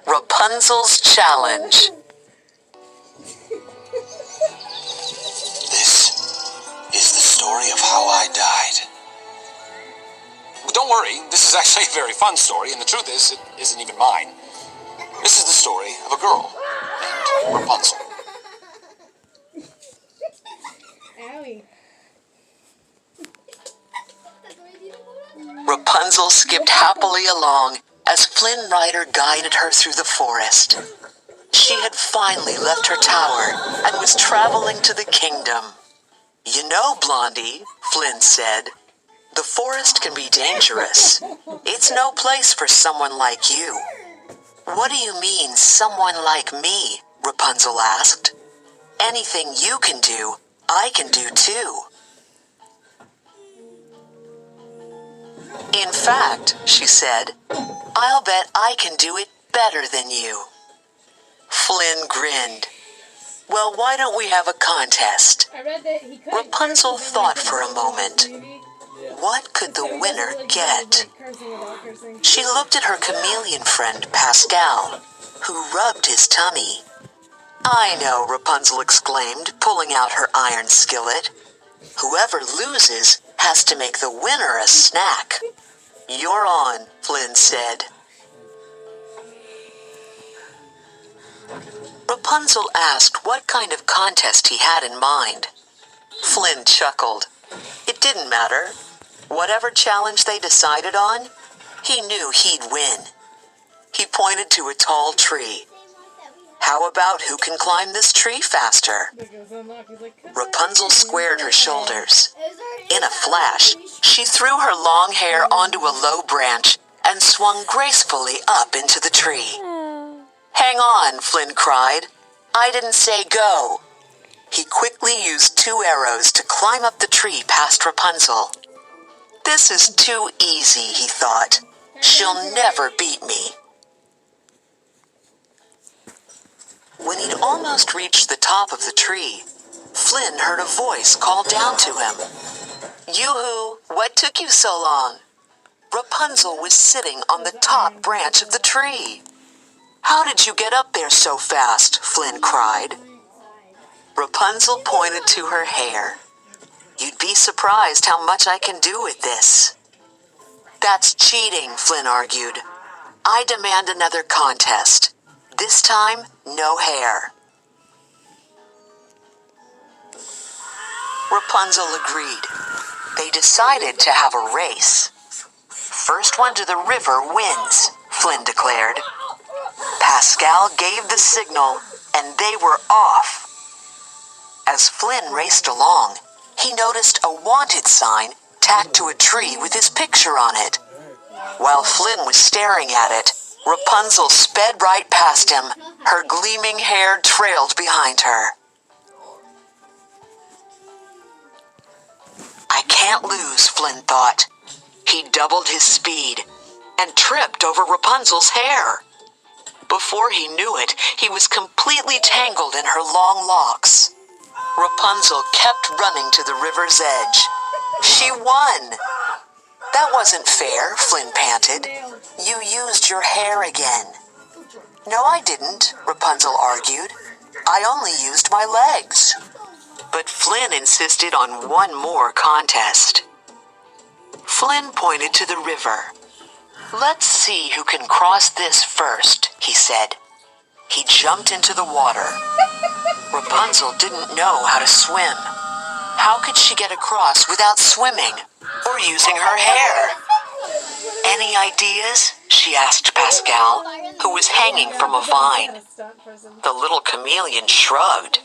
Rapunzel's Challenge. This is the story of how I died. But don't worry, this is actually a very fun story, and the truth is, it isn't even mine. This is the story of a girl named Rapunzel. Rapunzel skipped happily along as Flynn Rider guided her through the forest. She had finally left her tower and was traveling to the kingdom. "You know, Blondie," Flynn said, "the forest can be dangerous. It's no place for someone like you." "What do you mean, someone like me?" Rapunzel asked. "Anything you can do, I can do too." "In fact," she said, "I'll bet I can do it better than you." Flynn grinned. "Well, why don't we have a contest?" Rapunzel thought for a moment. What could the winner get? She looked at her chameleon friend, Pascal, who rubbed his tummy. "I know," Rapunzel exclaimed, pulling out her iron skillet. "Whoever loses has to make the winner a snack." "You're on," Flynn said. Rapunzel asked what kind of contest he had in mind. Flynn chuckled. It didn't matter. Whatever challenge they decided on, he knew he'd win. He pointed to a tall tree. "How about who can climb this tree faster?" Rapunzel squared her shoulders. In a flash, she threw her long hair onto a low branch and swung gracefully up into the tree. "Hang on," Flynn cried. "I didn't say go." He quickly used 2 arrows to climb up the tree past Rapunzel. "This is too easy," he thought. "She'll never beat me." When he'd almost reached the top of the tree, Flynn heard a voice call down to him. "Yoo-hoo, what took you so long?" Rapunzel was sitting on the top branch of the tree. "How did you get up there so fast?" Flynn cried. Rapunzel pointed to her hair. "You'd be surprised how much I can do with this." "That's cheating," Flynn argued. "I demand another contest. This time, no hair." Rapunzel agreed. They decided to have a race. "First one to the river wins," Flynn declared. Pascal gave the signal, and they were off. As Flynn raced along, he noticed a wanted sign tacked to a tree with his picture on it. While Flynn was staring at it, Rapunzel sped right past him. Her gleaming hair trailed behind her. "I can't lose," Flynn thought. He doubled his speed and tripped over Rapunzel's hair. Before he knew it, he was completely tangled in her long locks. Rapunzel kept running to the river's edge. She won! "That wasn't fair," Flynn panted. "You used your hair again." "No, I didn't," Rapunzel argued. "I only used my legs." But Flynn insisted on one more contest. Flynn pointed to the river. "Let's see who can cross this first," he said. He jumped into the water. Rapunzel didn't know how to swim. How could she get across without swimming or using her hair? "Any ideas?" she asked Pascal, who was hanging from a vine. The little chameleon shrugged.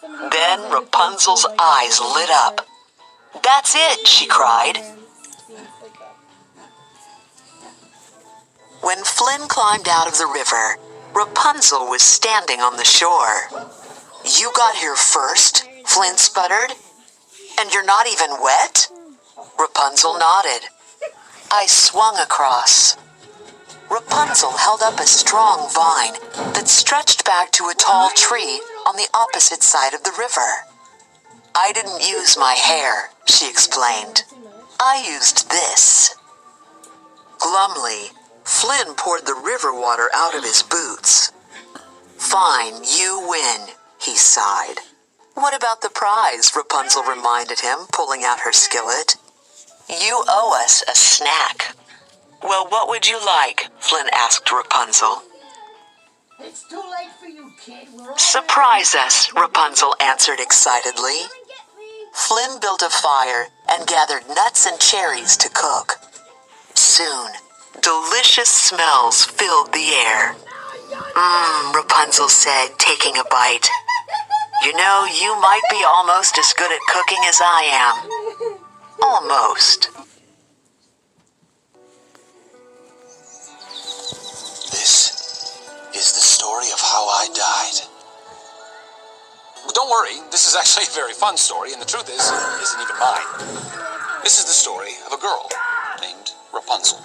Then Rapunzel's eyes lit up. "That's it!" she cried. When Flynn climbed out of the river, Rapunzel was standing on the shore. "You got here first," Flynn sputtered. "And you're not even wet?" Rapunzel nodded. "I swung across." Rapunzel held up a strong vine that stretched back to a tall tree on the opposite side of the river. "I didn't use my hair," she explained. "I used this." Glumly, Flynn poured the river water out of his boots. "Fine, you win," he sighed. "What about the prize?" Rapunzel reminded him, pulling out her skillet. "You owe us a snack." "Well, what would you like?" Flynn asked Rapunzel. It's too late for you, kid. "Surprise us," Rapunzel answered excitedly. Flynn built a fire and gathered nuts and cherries to cook. Soon, delicious smells filled the air. Rapunzel said, taking a bite. "You know, you might be almost as good at cooking as I am." Almost. This is the story of how I died. Don't worry, this is actually a very fun story, and the truth is, it isn't even mine. This is the story of a girl named Rapunzel.